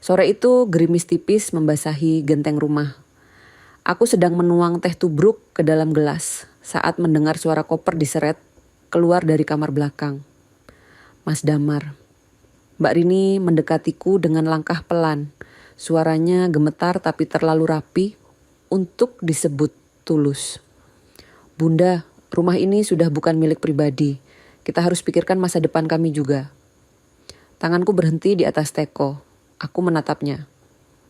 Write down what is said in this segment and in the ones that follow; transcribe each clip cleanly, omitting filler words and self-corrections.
Sore itu gerimis tipis membasahi genteng rumah. Aku sedang menuang teh tubruk ke dalam gelas saat mendengar suara koper diseret keluar dari kamar belakang. Mas Damar. Mbak Rini mendekatiku dengan langkah pelan. Suaranya gemetar tapi terlalu rapi untuk disebut tulus. Bunda, rumah ini sudah bukan milik pribadi. Kita harus pikirkan masa depan kami juga. Tanganku berhenti di atas teko. Aku menatapnya.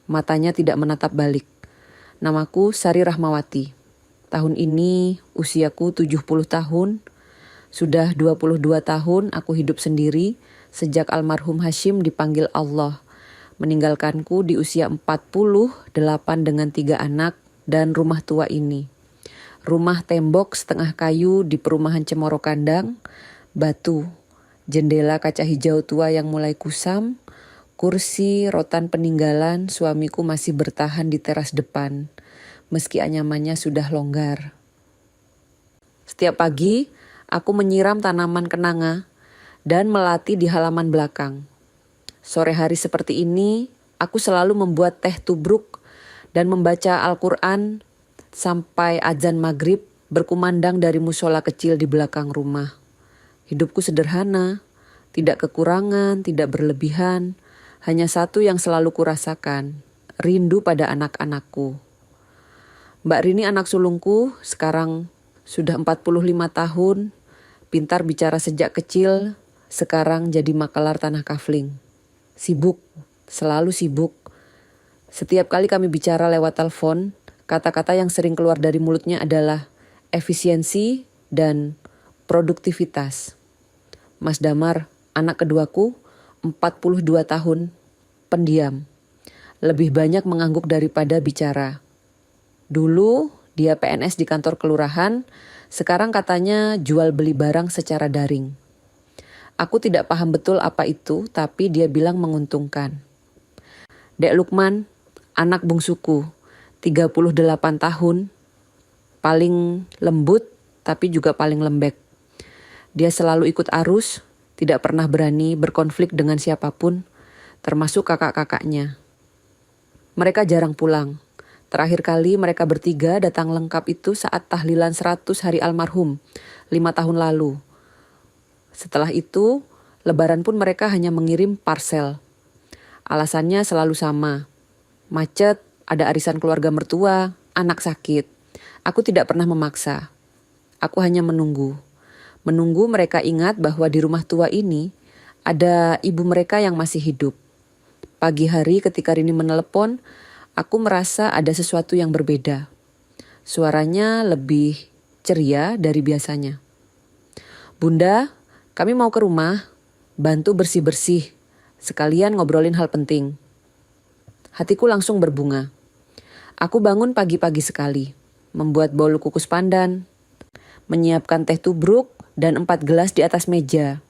Matanya tidak menatap balik. Namaku Sari Rahmawati. Tahun ini usiaku 70 tahun. Sudah 22 tahun aku hidup sendiri sejak almarhum Hashim dipanggil Allah. Meninggalkanku di usia 48 dengan 3 anak dan rumah tua ini. Rumah tembok setengah kayu di perumahan Cemoro Kandang, batu, jendela kaca hijau tua yang mulai kusam, kursi rotan peninggalan suamiku masih bertahan di teras depan, meski anyamannya sudah longgar. Setiap pagi, aku menyiram tanaman kenanga dan melatih di halaman belakang. Sore hari seperti ini, aku selalu membuat teh tubruk dan membaca Al-Quran sampai azan maghrib berkumandang dari musola kecil di belakang rumah. Hidupku sederhana, tidak kekurangan, tidak berlebihan, hanya satu yang selalu kurasakan, rindu pada anak-anakku. Mbak Rini anak sulungku sekarang sudah 45 tahun, pintar bicara sejak kecil, sekarang jadi makalar tanah kafling. Sibuk, selalu sibuk. Setiap kali kami bicara lewat telepon, kata-kata yang sering keluar dari mulutnya adalah efisiensi dan produktivitas. Mas Damar, anak keduaku, 42 tahun, pendiam. Lebih banyak mengangguk daripada bicara. Dulu dia PNS di kantor kelurahan, sekarang katanya jual beli barang secara daring. Aku tidak paham betul apa itu, tapi dia bilang menguntungkan. Dek Lukman, anak bungsuku, 38 tahun, paling lembut tapi juga paling lembek. Dia selalu ikut arus, tidak pernah berani berkonflik dengan siapapun, termasuk kakak-kakaknya. Mereka jarang pulang. Terakhir kali mereka bertiga datang lengkap itu saat tahlilan 100 hari almarhum, 5 tahun lalu. Setelah itu, lebaran pun mereka hanya mengirim parsel. Alasannya selalu sama. Macet, ada arisan keluarga mertua, anak sakit. Aku tidak pernah memaksa. Aku hanya menunggu. Menunggu mereka ingat bahwa di rumah tua ini ada ibu mereka yang masih hidup. Pagi hari ketika Rini menelepon, aku merasa ada sesuatu yang berbeda. Suaranya lebih ceria dari biasanya. Bunda, kami mau ke rumah, bantu bersih-bersih, sekalian ngobrolin hal penting. Hatiku langsung berbunga. Aku bangun pagi-pagi sekali, membuat bolu kukus pandan, menyiapkan teh tubruk, dan 4 gelas di atas meja.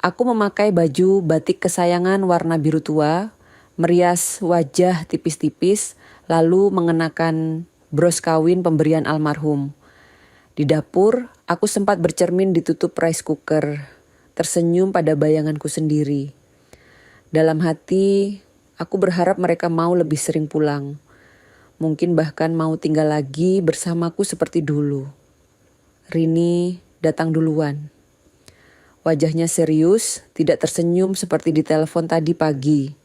Aku memakai baju batik kesayangan warna biru tua, merias wajah tipis-tipis, lalu mengenakan bros kawin pemberian almarhum. Di dapur, aku sempat bercermin di tutup rice cooker, tersenyum pada bayanganku sendiri. Dalam hati, aku berharap mereka mau lebih sering pulang. Mungkin bahkan mau tinggal lagi bersamaku seperti dulu. Rini datang duluan. Wajahnya serius, tidak tersenyum seperti di telepon tadi pagi.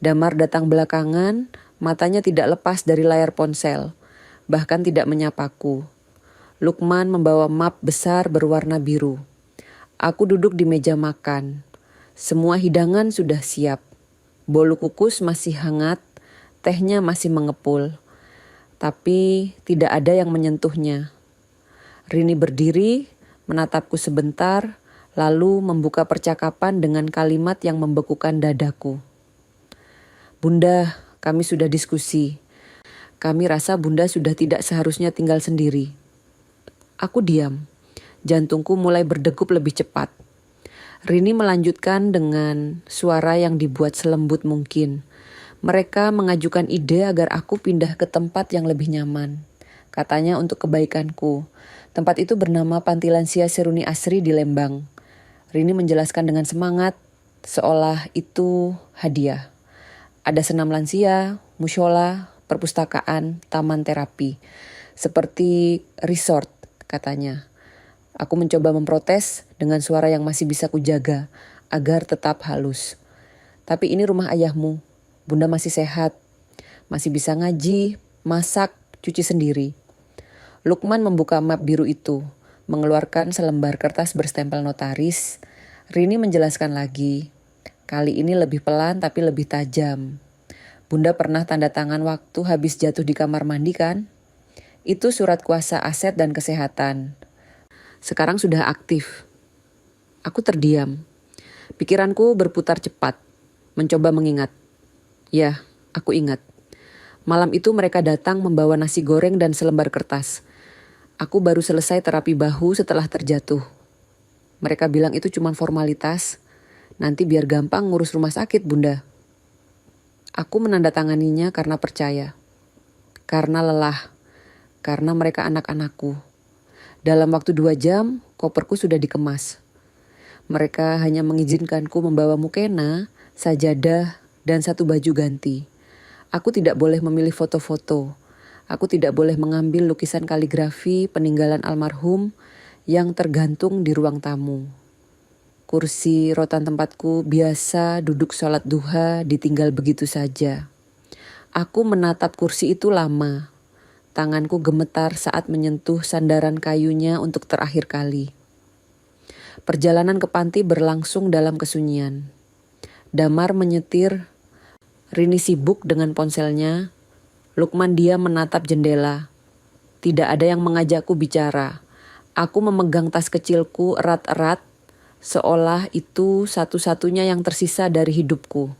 Damar datang belakangan, matanya tidak lepas dari layar ponsel, bahkan tidak menyapaku. Lukman membawa map besar berwarna biru. Aku duduk di meja makan. Semua hidangan sudah siap. Bolu kukus masih hangat, tehnya masih mengepul. Tapi tidak ada yang menyentuhnya. Rini berdiri, menatapku sebentar, lalu membuka percakapan dengan kalimat yang membekukan dadaku. Bunda, kami sudah diskusi. Kami rasa Bunda sudah tidak seharusnya tinggal sendiri. Aku diam. Jantungku mulai berdegup lebih cepat. Rini melanjutkan dengan suara yang dibuat selembut mungkin. Mereka mengajukan ide agar aku pindah ke tempat yang lebih nyaman. Katanya untuk kebaikanku. Tempat itu bernama Panti Lansia Seruni Asri di Lembang. Rini menjelaskan dengan semangat, seolah itu hadiah. Ada senam lansia, musyola, perpustakaan, taman terapi. Seperti resort, katanya. Aku mencoba memprotes dengan suara yang masih bisa kujaga agar tetap halus. Tapi ini rumah ayahmu. Bunda masih sehat. Masih bisa ngaji, masak, cuci sendiri. Lukman membuka map biru itu, mengeluarkan selembar kertas berstempel notaris. Rini menjelaskan lagi. Kali ini lebih pelan tapi lebih tajam. Bunda pernah tanda tangan waktu habis jatuh di kamar mandi kan? Itu surat kuasa aset dan kesehatan. Sekarang sudah aktif. Aku terdiam. Pikiranku berputar cepat, mencoba mengingat. Ya, aku ingat. Malam itu mereka datang membawa nasi goreng dan selembar kertas. Aku baru selesai terapi bahu setelah terjatuh. Mereka bilang itu cuma formalitas. Nanti biar gampang ngurus rumah sakit, Bunda. Aku menandatanganinya karena percaya. Karena lelah. Karena mereka anak-anakku. Dalam waktu 2 jam, koperku sudah dikemas. Mereka hanya mengizinkanku membawa mukena, sajadah, dan 1 baju ganti. Aku tidak boleh memilih foto-foto. Aku tidak boleh mengambil lukisan kaligrafi peninggalan almarhum yang tergantung di ruang tamu. Kursi rotan tempatku biasa duduk sholat duha ditinggal begitu saja. Aku menatap kursi itu lama. Tanganku gemetar saat menyentuh sandaran kayunya untuk terakhir kali. Perjalanan ke panti berlangsung dalam kesunyian. Damar menyetir, Rini sibuk dengan ponselnya. Lukman diam menatap jendela. Tidak ada yang mengajakku bicara. Aku memegang tas kecilku erat-erat, seolah itu satu-satunya yang tersisa dari hidupku.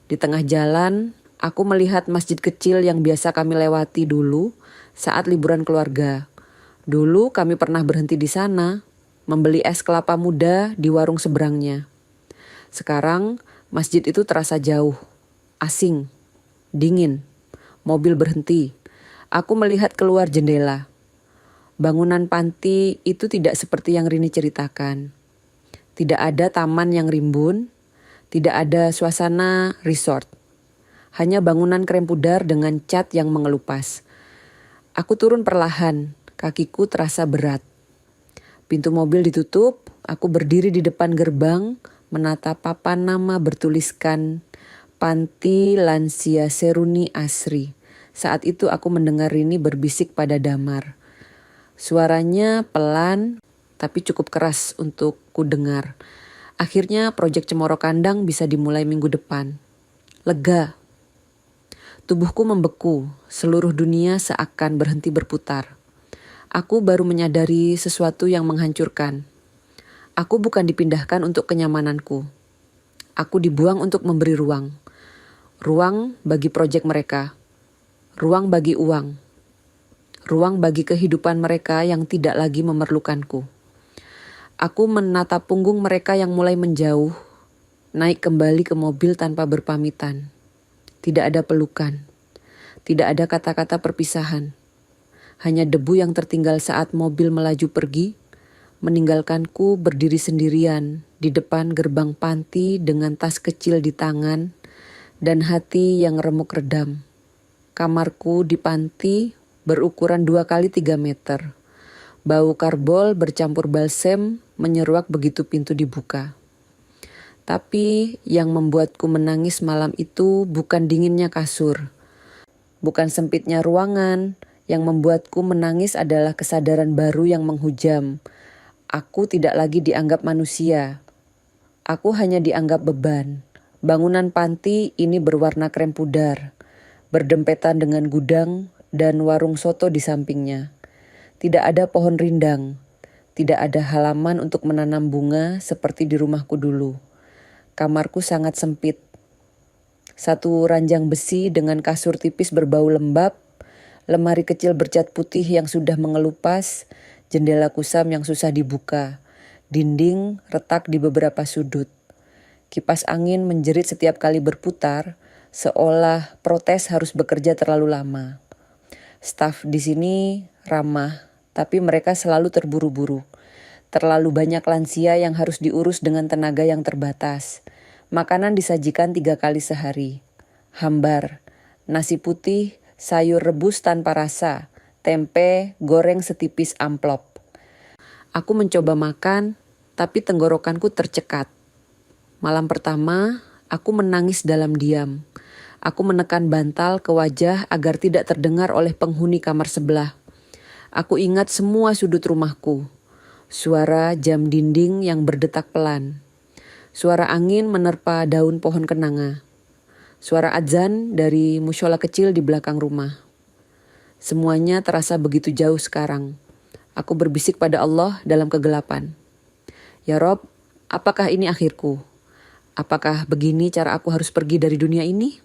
Di tengah jalan, aku melihat masjid kecil yang biasa kami lewati dulu saat liburan keluarga. Dulu kami pernah berhenti di sana, membeli es kelapa muda di warung seberangnya. Sekarang masjid itu terasa jauh, asing, dingin. Mobil berhenti. Aku melihat keluar jendela. Bangunan panti itu tidak seperti yang Rini ceritakan. Tidak ada taman yang rimbun, tidak ada suasana resort. Hanya bangunan krem pudar dengan cat yang mengelupas. Aku turun perlahan, kakiku terasa berat. Pintu mobil ditutup, aku berdiri di depan gerbang, menatap papan nama bertuliskan Panti Lansia Seruni Asri. Saat itu aku mendengar Rini berbisik pada Damar. Suaranya pelan, tapi cukup keras untuk ku dengar. Akhirnya proyek Cemoro Kandang bisa dimulai minggu depan. Lega. Tubuhku membeku, seluruh dunia seakan berhenti berputar. Aku baru menyadari sesuatu yang menghancurkan. Aku bukan dipindahkan untuk kenyamananku. Aku dibuang untuk memberi ruang. Ruang bagi proyek mereka. Ruang bagi uang. Ruang bagi kehidupan mereka yang tidak lagi memerlukanku. Aku menatap punggung mereka yang mulai menjauh, naik kembali ke mobil tanpa berpamitan. Tidak ada pelukan, tidak ada kata-kata perpisahan. Hanya debu yang tertinggal saat mobil melaju pergi, meninggalkanku berdiri sendirian di depan gerbang panti dengan tas kecil di tangan dan hati yang remuk redam. Kamarku di panti berukuran 2 kali 3 meter. Bau karbol bercampur balsem menyeruak begitu pintu dibuka. Tapi yang membuatku menangis malam itu bukan dinginnya kasur, bukan sempitnya ruangan. Yang membuatku menangis adalah kesadaran baru yang menghujam. Aku tidak lagi dianggap manusia. Aku hanya dianggap beban. Bangunan panti ini berwarna krem pudar, berdempetan dengan gudang dan warung soto di sampingnya. Tidak ada pohon rindang, tidak ada halaman untuk menanam bunga seperti di rumahku dulu. Kamarku sangat sempit. Satu ranjang besi dengan kasur tipis berbau lembab, lemari kecil bercat putih yang sudah mengelupas, jendela kusam yang susah dibuka, dinding retak di beberapa sudut. Kipas angin menjerit setiap kali berputar, seolah protes harus bekerja terlalu lama. Staf di sini ramah, tapi mereka selalu terburu-buru. Terlalu banyak lansia yang harus diurus dengan tenaga yang terbatas. Makanan disajikan 3 kali sehari. hambar, nasi putih, sayur rebus tanpa rasa, tempe, goreng setipis amplop. Aku mencoba makan, tapi tenggorokanku tercekat. Malam pertama, aku menangis dalam diam. Aku menekan bantal ke wajah agar tidak terdengar oleh penghuni kamar sebelah. Aku ingat semua sudut rumahku. Suara jam dinding yang berdetak pelan. Suara angin menerpa daun pohon kenanga. Suara adzan dari mushola kecil di belakang rumah. Semuanya terasa begitu jauh sekarang. Aku berbisik pada Allah dalam kegelapan. Ya Rob, apakah ini akhirku? Apakah begini cara aku harus pergi dari dunia ini?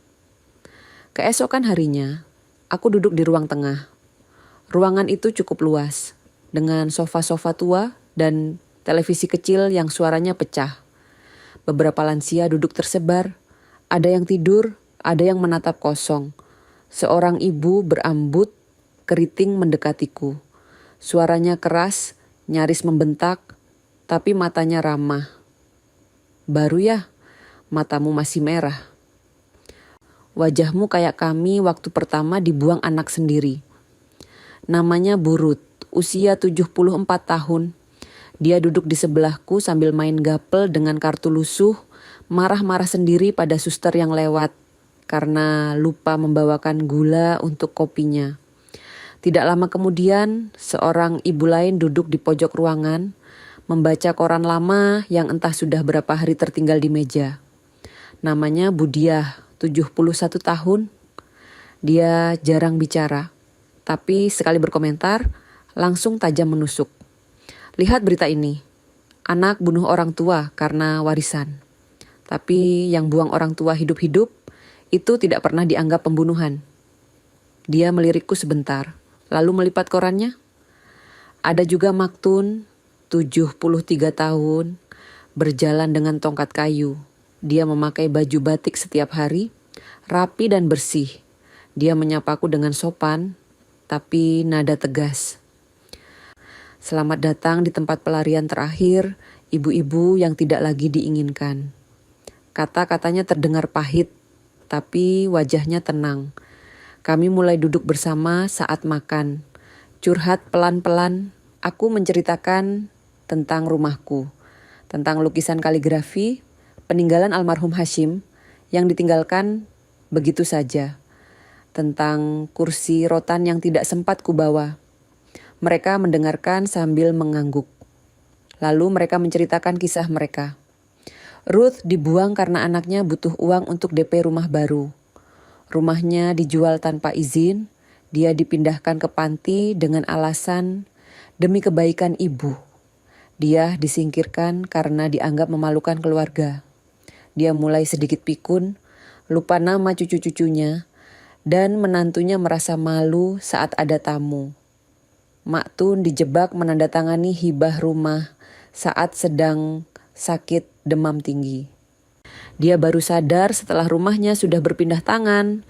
Keesokan harinya, aku duduk di ruang tengah. Ruangan itu cukup luas, dengan sofa-sofa tua dan televisi kecil yang suaranya pecah. Beberapa lansia duduk tersebar, ada yang tidur, ada yang menatap kosong. Seorang ibu berambut keriting mendekatiku. Suaranya keras, nyaris membentak, tapi matanya ramah. Baru ya, matamu masih merah. Wajahmu kayak kami waktu pertama dibuang anak sendiri. Namanya Burut, usia 74 tahun. Dia duduk di sebelahku sambil main gapel dengan kartu lusuh, marah-marah sendiri pada suster yang lewat karena lupa membawakan gula untuk kopinya. Tidak lama kemudian, seorang ibu lain duduk di pojok ruangan, membaca koran lama yang entah sudah berapa hari tertinggal di meja. Namanya Budiah, 71 tahun. Dia jarang bicara. Tapi sekali berkomentar, langsung tajam menusuk. Lihat berita ini. Anak bunuh orang tua karena warisan. Tapi yang buang orang tua hidup-hidup, itu tidak pernah dianggap pembunuhan. Dia melirikku sebentar, lalu melipat korannya. Ada juga Maktun, 73 tahun, berjalan dengan tongkat kayu. Dia memakai baju batik setiap hari, rapi dan bersih. Dia menyapaku dengan sopan, tapi nada tegas. Selamat datang di tempat pelarian terakhir, ibu-ibu yang tidak lagi diinginkan. Kata-katanya terdengar pahit, tapi wajahnya tenang. Kami mulai duduk bersama saat makan. Curhat pelan-pelan, aku menceritakan tentang rumahku, tentang lukisan kaligrafi, peninggalan almarhum Hashim yang ditinggalkan begitu saja. Tentang kursi rotan yang tidak sempat kubawa. Mereka mendengarkan sambil mengangguk. Lalu mereka menceritakan kisah mereka. Ruth dibuang karena anaknya butuh uang untuk DP rumah baru. Rumahnya dijual tanpa izin, dia dipindahkan ke panti dengan alasan demi kebaikan ibu. Dia disingkirkan karena dianggap memalukan keluarga. Dia mulai sedikit pikun, lupa nama cucu-cucunya, dan menantunya merasa malu saat ada tamu. Maktun dijebak menandatangani hibah rumah saat sedang sakit demam tinggi. Dia baru sadar setelah rumahnya sudah berpindah tangan.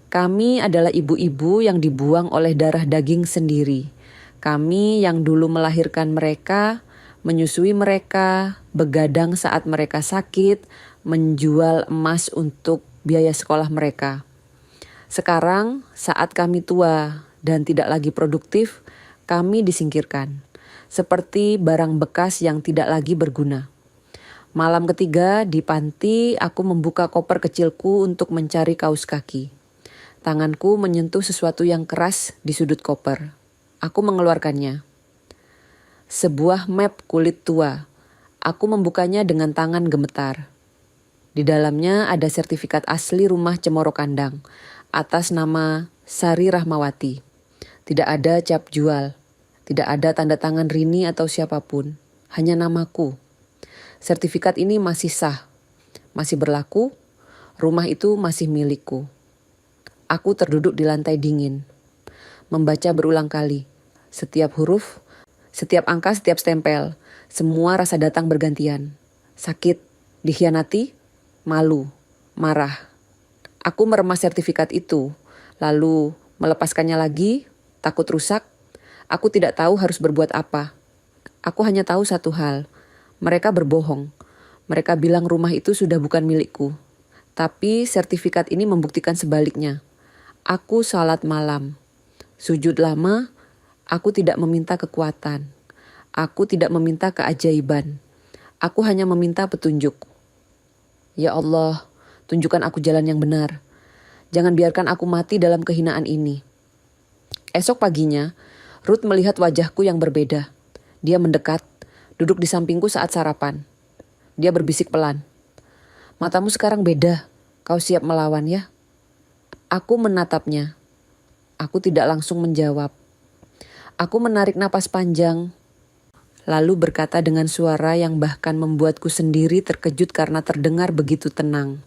Kami adalah ibu-ibu yang dibuang oleh darah daging sendiri. Kami yang dulu melahirkan mereka, menyusui mereka, begadang saat mereka sakit, menjual emas untuk biaya sekolah mereka. Sekarang, saat kami tua dan tidak lagi produktif, kami disingkirkan, seperti barang bekas yang tidak lagi berguna. Malam ketiga di panti, aku membuka koper kecilku untuk mencari kaus kaki. Tanganku menyentuh sesuatu yang keras di sudut koper. Aku mengeluarkannya. Sebuah map kulit tua. Aku membukanya dengan tangan gemetar. Di dalamnya ada sertifikat asli rumah Cemoro Kandang atas nama Sari Rahmawati. Tidak ada cap jual, tidak ada tanda tangan Rini atau siapapun, hanya namaku. Sertifikat ini masih sah, masih berlaku, rumah itu masih milikku. Aku terduduk di lantai dingin, membaca berulang kali, setiap huruf, setiap angka, setiap stempel, semua rasa datang bergantian. Sakit, dikhianati, malu, marah. Aku meremas sertifikat itu, lalu melepaskannya lagi, takut rusak. Aku tidak tahu harus berbuat apa. Aku hanya tahu satu hal, mereka berbohong. Mereka bilang rumah itu sudah bukan milikku. Tapi sertifikat ini membuktikan sebaliknya. Aku salat malam, sujud lama, aku tidak meminta kekuatan. Aku tidak meminta keajaiban. Aku hanya meminta petunjuk. Ya Allah, tunjukkan aku jalan yang benar. Jangan biarkan aku mati dalam kehinaan ini. Esok paginya, Ruth melihat wajahku yang berbeda. Dia mendekat, duduk di sampingku saat sarapan. Dia berbisik pelan. Matamu sekarang beda, kau siap melawan ya? Aku menatapnya. Aku tidak langsung menjawab. Aku menarik napas panjang, lalu berkata dengan suara yang bahkan membuatku sendiri terkejut karena terdengar begitu tenang.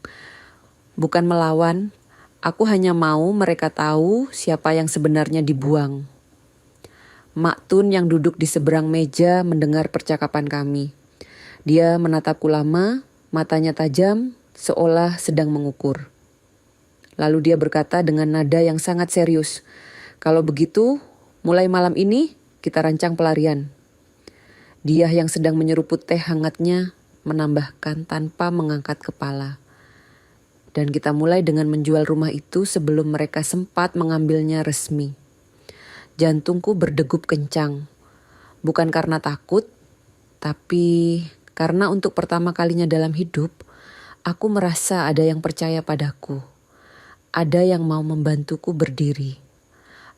Bukan melawan, aku hanya mau mereka tahu siapa yang sebenarnya dibuang. Maktun yang duduk di seberang meja mendengar percakapan kami. Dia menatapku lama, matanya tajam, seolah sedang mengukur. Lalu dia berkata dengan nada yang sangat serius, "Kalau begitu, mulai malam ini kita rancang pelarian." Dia yang sedang menyeruput teh hangatnya menambahkan tanpa mengangkat kepala. Dan kita mulai dengan menjual rumah itu sebelum mereka sempat mengambilnya resmi. Jantungku berdegup kencang. Bukan karena takut, tapi karena untuk pertama kalinya dalam hidup, aku merasa ada yang percaya padaku. Ada yang mau membantuku berdiri.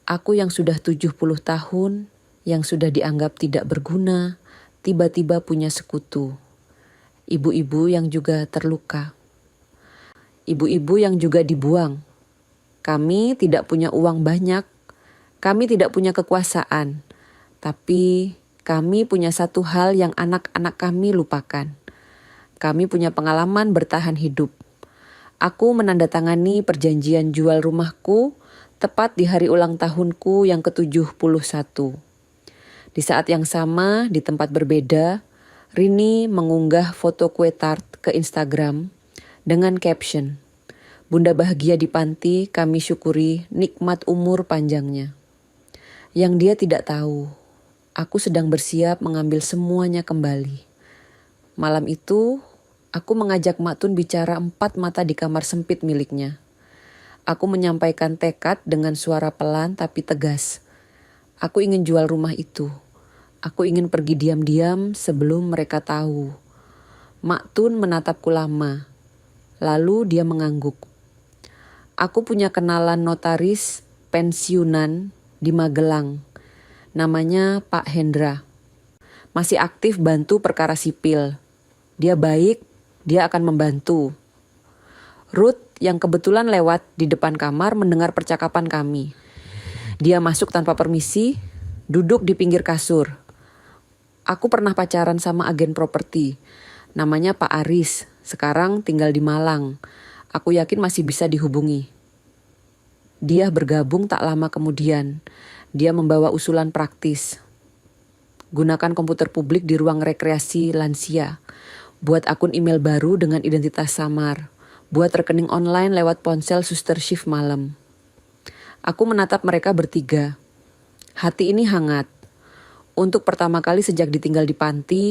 Aku yang sudah 70 tahun, yang sudah dianggap tidak berguna, tiba-tiba punya sekutu. Ibu-ibu yang juga terluka. Ibu-ibu yang juga dibuang. Kami tidak punya uang banyak. Kami tidak punya kekuasaan. Tapi kami punya satu hal yang anak-anak kami lupakan. Kami punya pengalaman bertahan hidup. Aku menandatangani perjanjian jual rumahku tepat di hari ulang tahunku yang ke-71. Di saat yang sama, di tempat berbeda, Rini mengunggah foto kue tart ke Instagram dengan caption, "Bunda bahagia di panti, kami syukuri nikmat umur panjangnya." Yang dia tidak tahu, aku sedang bersiap mengambil semuanya kembali. Malam itu, aku mengajak Maktun bicara 4 mata di kamar sempit miliknya. Aku menyampaikan tekad dengan suara pelan tapi tegas. Aku ingin jual rumah itu. Aku ingin pergi diam-diam sebelum mereka tahu. Maktun menatapku lama. Lalu dia mengangguk. Aku punya kenalan notaris pensiunan di Magelang. Namanya Pak Hendra. Masih aktif bantu perkara sipil. Dia baik, dia akan membantu. Ruth yang kebetulan lewat di depan kamar mendengar percakapan kami. Dia masuk tanpa permisi, duduk di pinggir kasur. Aku pernah pacaran sama agen properti. Namanya Pak Aris, sekarang tinggal di Malang. Aku yakin masih bisa dihubungi. Dia bergabung tak lama kemudian. Dia membawa usulan praktis. Gunakan komputer publik di ruang rekreasi lansia. Buat akun email baru dengan identitas samar. Buat rekening online lewat ponsel suster shift malam. Aku menatap mereka bertiga. Hati ini hangat. Untuk pertama kali sejak ditinggal di panti,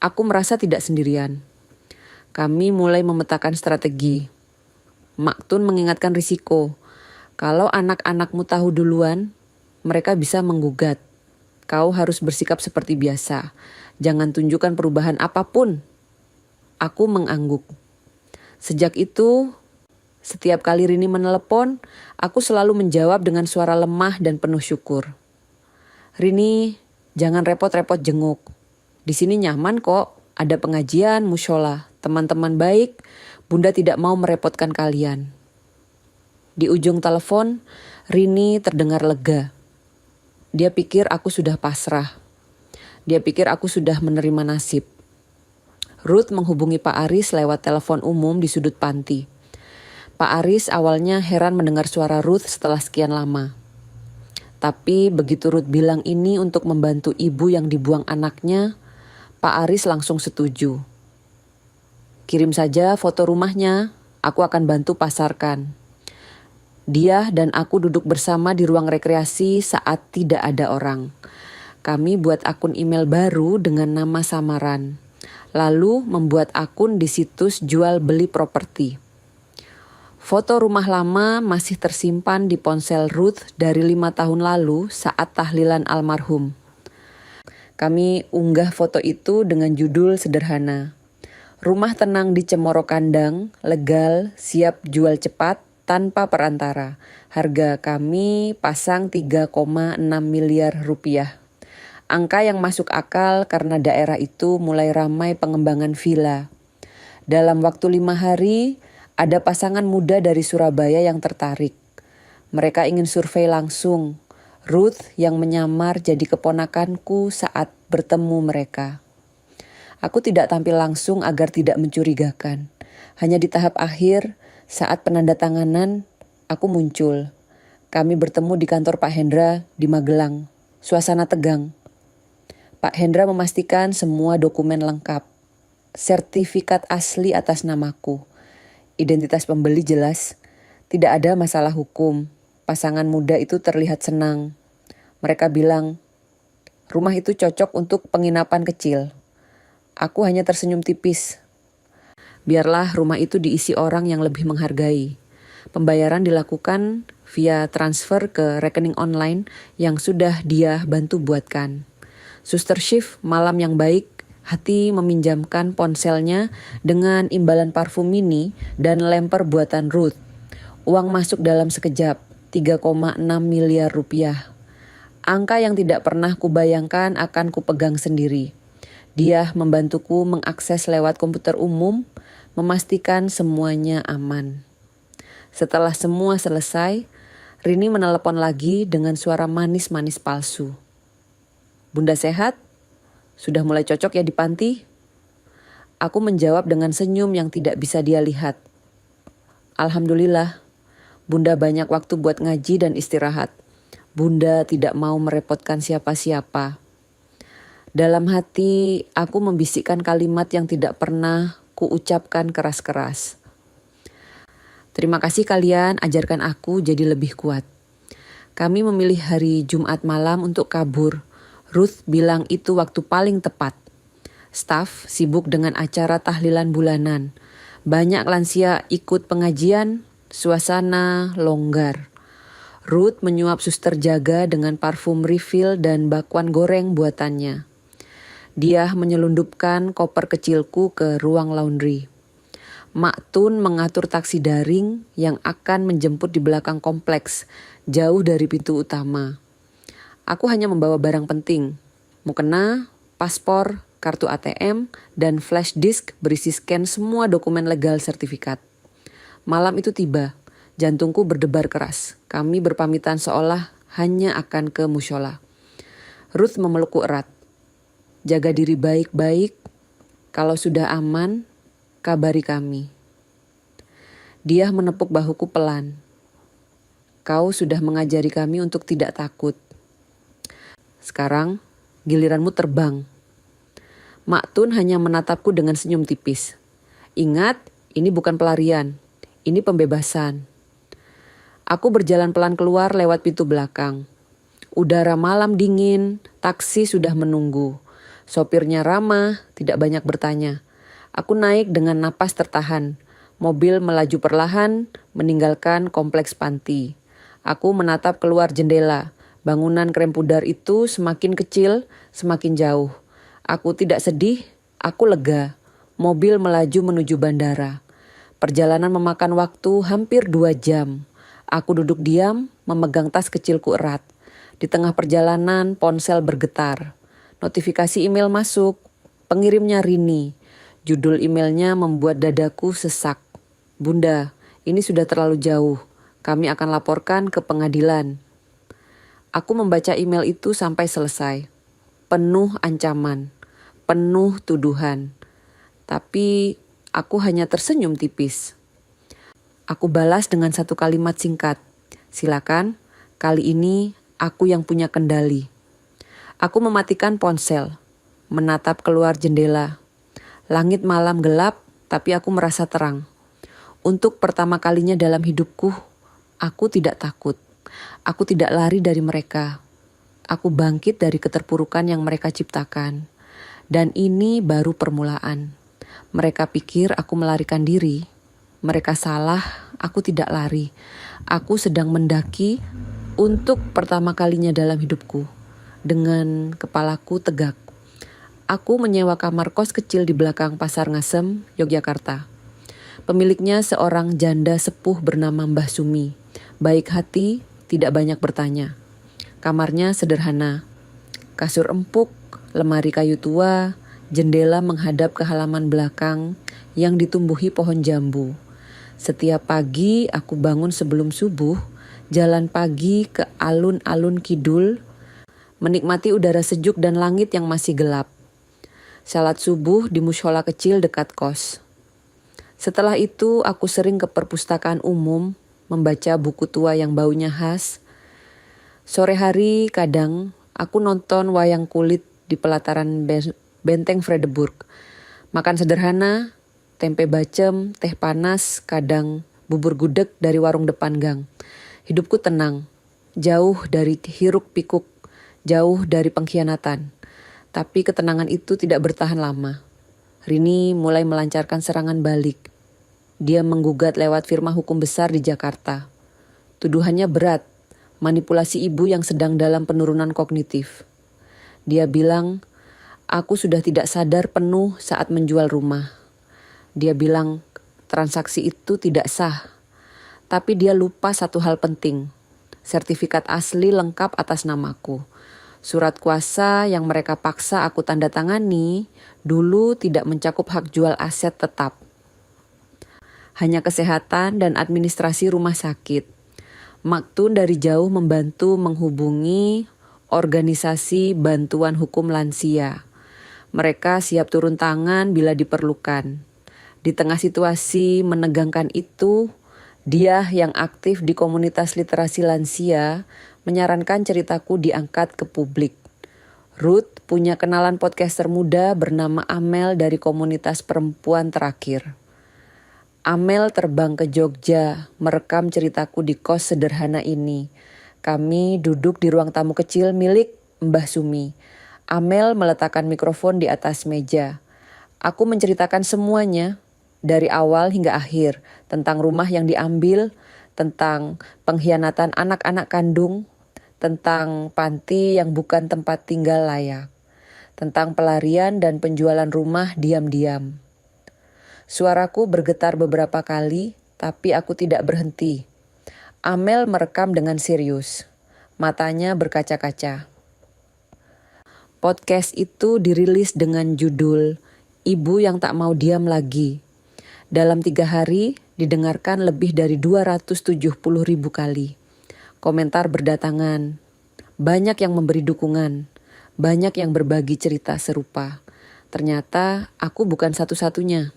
aku merasa tidak sendirian. Kami mulai memetakan strategi. Maktun mengingatkan risiko. Kalau anak-anakmu tahu duluan, mereka bisa menggugat. Kau harus bersikap seperti biasa. Jangan tunjukkan perubahan apapun. Aku mengangguk. Sejak itu, setiap kali Rini menelepon, aku selalu menjawab dengan suara lemah dan penuh syukur. Rini, jangan repot-repot jenguk. Di sini nyaman kok, ada pengajian, mushola, teman-teman baik, Bunda tidak mau merepotkan kalian. Di ujung telepon, Rini terdengar lega. Dia pikir aku sudah pasrah. Dia pikir aku sudah menerima nasib. Ruth menghubungi Pak Aris lewat telepon umum di sudut panti. Pak Aris awalnya heran mendengar suara Ruth setelah sekian lama. Tapi begitu Ruth bilang ini untuk membantu ibu yang dibuang anaknya, Pak Aris langsung setuju. Kirim saja foto rumahnya, aku akan bantu pasarkan. Dia dan aku duduk bersama di ruang rekreasi saat tidak ada orang. Kami buat akun email baru dengan nama samaran. Lalu membuat akun di situs jual beli properti. Foto rumah lama masih tersimpan di ponsel Ruth dari 5 tahun lalu saat tahlilan almarhum. Kami unggah foto itu dengan judul sederhana. Rumah tenang di Cemoro Kandang, legal, siap jual cepat, tanpa perantara. Harga kami pasang 3,6 miliar rupiah. Angka yang masuk akal karena daerah itu mulai ramai pengembangan villa. Dalam waktu 5 hari, ada pasangan muda dari Surabaya yang tertarik. Mereka ingin survei langsung. Ruth yang menyamar jadi keponakanku saat bertemu mereka. Aku tidak tampil langsung agar tidak mencurigakan. Hanya di tahap akhir, saat penandatanganan, aku muncul. Kami bertemu di kantor Pak Hendra di Magelang. Suasana tegang. Pak Hendra memastikan semua dokumen lengkap. Sertifikat asli atas namaku. Identitas pembeli jelas. Tidak ada masalah hukum. Pasangan muda itu terlihat senang. Mereka bilang, rumah itu cocok untuk penginapan kecil. Aku hanya tersenyum tipis. Biarlah rumah itu diisi orang yang lebih menghargai. Pembayaran dilakukan via transfer ke rekening online yang sudah dia bantu buatkan. Suster shift malam yang baik, hati meminjamkan ponselnya dengan imbalan parfum mini dan lemper buatan Ruth. Uang masuk dalam sekejap, 3,6 miliar rupiah. Angka yang tidak pernah kubayangkan akan kupegang sendiri. Dia membantuku mengakses lewat komputer umum, memastikan semuanya aman. Setelah semua selesai, Rini menelepon lagi dengan suara manis-manis palsu. Bunda sehat? Sudah mulai cocok ya di panti? Aku menjawab dengan senyum yang tidak bisa dia lihat. Alhamdulillah, Bunda banyak waktu buat ngaji dan istirahat. Bunda tidak mau merepotkan siapa-siapa. Dalam hati, aku membisikkan kalimat yang tidak pernah kuucapkan keras-keras. Terima kasih kalian ajarkan aku jadi lebih kuat. Kami memilih hari Jumat malam untuk kabur. Ruth bilang itu waktu paling tepat. Staf sibuk dengan acara tahlilan bulanan. Banyak lansia ikut pengajian, suasana longgar. Ruth menyuap suster jaga dengan parfum refill dan bakwan goreng buatannya. Dia menyelundupkan koper kecilku ke ruang laundry. Mak Tun mengatur taksi daring yang akan menjemput di belakang kompleks, jauh dari pintu utama. Aku hanya membawa barang penting, mukena, paspor, kartu ATM, dan flash disk berisi scan semua dokumen legal sertifikat. Malam itu tiba, jantungku berdebar keras. Kami berpamitan seolah hanya akan ke musyola. Ruth memelukku erat. Jaga diri baik-baik, kalau sudah aman, kabari kami. Dia menepuk bahuku pelan. Kau sudah mengajari kami untuk tidak takut. Sekarang, giliranmu terbang. Mak Tun hanya menatapku dengan senyum tipis. Ingat, ini bukan pelarian. Ini pembebasan. Aku berjalan pelan keluar lewat pintu belakang. Udara malam dingin, taksi sudah menunggu. Sopirnya ramah, tidak banyak bertanya. Aku naik dengan napas tertahan. Mobil melaju perlahan, meninggalkan kompleks panti. Aku menatap keluar jendela. Bangunan krem pudar itu semakin kecil, semakin jauh. Aku tidak sedih, aku lega. Mobil melaju menuju bandara. Perjalanan memakan waktu hampir 2 jam. Aku duduk diam, memegang tas kecilku erat. Di tengah perjalanan, ponsel bergetar. Notifikasi email masuk. Pengirimnya Rini. Judul emailnya membuat dadaku sesak. Bunda, ini sudah terlalu jauh. Kami akan laporkan ke pengadilan. Aku membaca email itu sampai selesai. Penuh ancaman, penuh tuduhan. Tapi aku hanya tersenyum tipis. Aku balas dengan satu kalimat singkat. Silakan, kali ini aku yang punya kendali. Aku mematikan ponsel, menatap keluar jendela. Langit malam gelap, tapi aku merasa terang. Untuk pertama kalinya dalam hidupku, aku tidak takut. Aku tidak lari dari mereka. Aku bangkit dari keterpurukan yang mereka ciptakan. Dan ini baru permulaan. Mereka pikir aku melarikan diri. Mereka salah, aku tidak lari. Aku sedang mendaki untuk pertama kalinya dalam hidupku. Dengan kepalaku tegak. Aku menyewa kamar kos kecil di belakang Pasar Ngasem, Yogyakarta. Pemiliknya seorang janda sepuh bernama Mbah Sumi. Baik hati, tidak banyak bertanya. Kamarnya sederhana. Kasur empuk, lemari kayu tua, jendela menghadap ke halaman belakang yang ditumbuhi pohon jambu. Setiap pagi aku bangun sebelum subuh, jalan pagi ke alun-alun kidul, menikmati udara sejuk dan langit yang masih gelap. Salat subuh di mushola kecil dekat kos. Setelah itu aku sering ke perpustakaan umum, membaca buku tua yang baunya khas. Sore hari kadang aku nonton wayang kulit di pelataran Benteng Vredeburg. Makan sederhana, tempe bacem, teh panas, kadang bubur gudeg dari warung depan gang. Hidupku tenang, jauh dari hiruk pikuk, jauh dari pengkhianatan. Tapi ketenangan itu tidak bertahan lama. Rini mulai melancarkan serangan balik. Dia menggugat lewat firma hukum besar di Jakarta. Tuduhannya berat, manipulasi ibu yang sedang dalam penurunan kognitif. Dia bilang, aku sudah tidak sadar penuh saat menjual rumah. Dia bilang, transaksi itu tidak sah. Tapi dia lupa satu hal penting. Sertifikat asli lengkap atas namaku. Surat kuasa yang mereka paksa aku tanda tangani dulu tidak mencakup hak jual aset tetap. Hanya kesehatan dan administrasi rumah sakit. Maktun dari jauh membantu menghubungi organisasi bantuan hukum lansia. Mereka siap turun tangan bila diperlukan. Di tengah situasi menegangkan itu, dia yang aktif di komunitas literasi lansia menyarankan ceritaku diangkat ke publik. Ruth punya kenalan podcaster muda bernama Amel dari komunitas perempuan terakhir. Amel terbang ke Jogja, merekam ceritaku di kos sederhana ini. Kami duduk di ruang tamu kecil milik Mbah Sumi. Amel meletakkan mikrofon di atas meja. Aku menceritakan semuanya, dari awal hingga akhir, tentang rumah yang diambil, tentang pengkhianatan anak-anak kandung, tentang panti yang bukan tempat tinggal layak, tentang pelarian dan penjualan rumah diam-diam. Suaraku bergetar beberapa kali, tapi aku tidak berhenti. Amel merekam dengan serius. Matanya berkaca-kaca. Podcast itu dirilis dengan judul Ibu yang Tak Mau Diam Lagi. Dalam 3 hari didengarkan lebih dari 270.000 kali. Komentar berdatangan. Banyak yang memberi dukungan. Banyak yang berbagi cerita serupa. Ternyata aku bukan satu-satunya.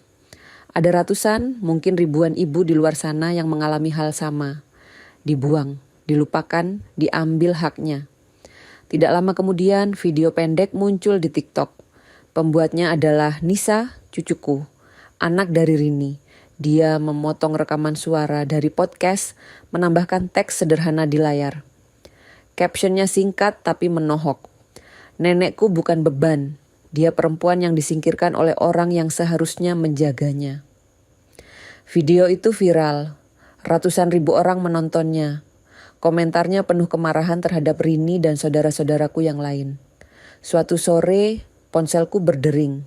Ada ratusan, mungkin ribuan ibu di luar sana yang mengalami hal sama. Dibuang, dilupakan, diambil haknya. Tidak lama kemudian video pendek muncul di TikTok. Pembuatnya adalah Nisa, cucuku, anak dari Rini. Dia memotong rekaman suara dari podcast, menambahkan teks sederhana di layar. Captionnya singkat tapi menohok. Nenekku bukan beban. Dia perempuan yang disingkirkan oleh orang yang seharusnya menjaganya. Video itu viral. Ratusan ribu orang menontonnya. Komentarnya penuh kemarahan terhadap Rini dan saudara-saudaraku yang lain. Suatu sore, ponselku berdering.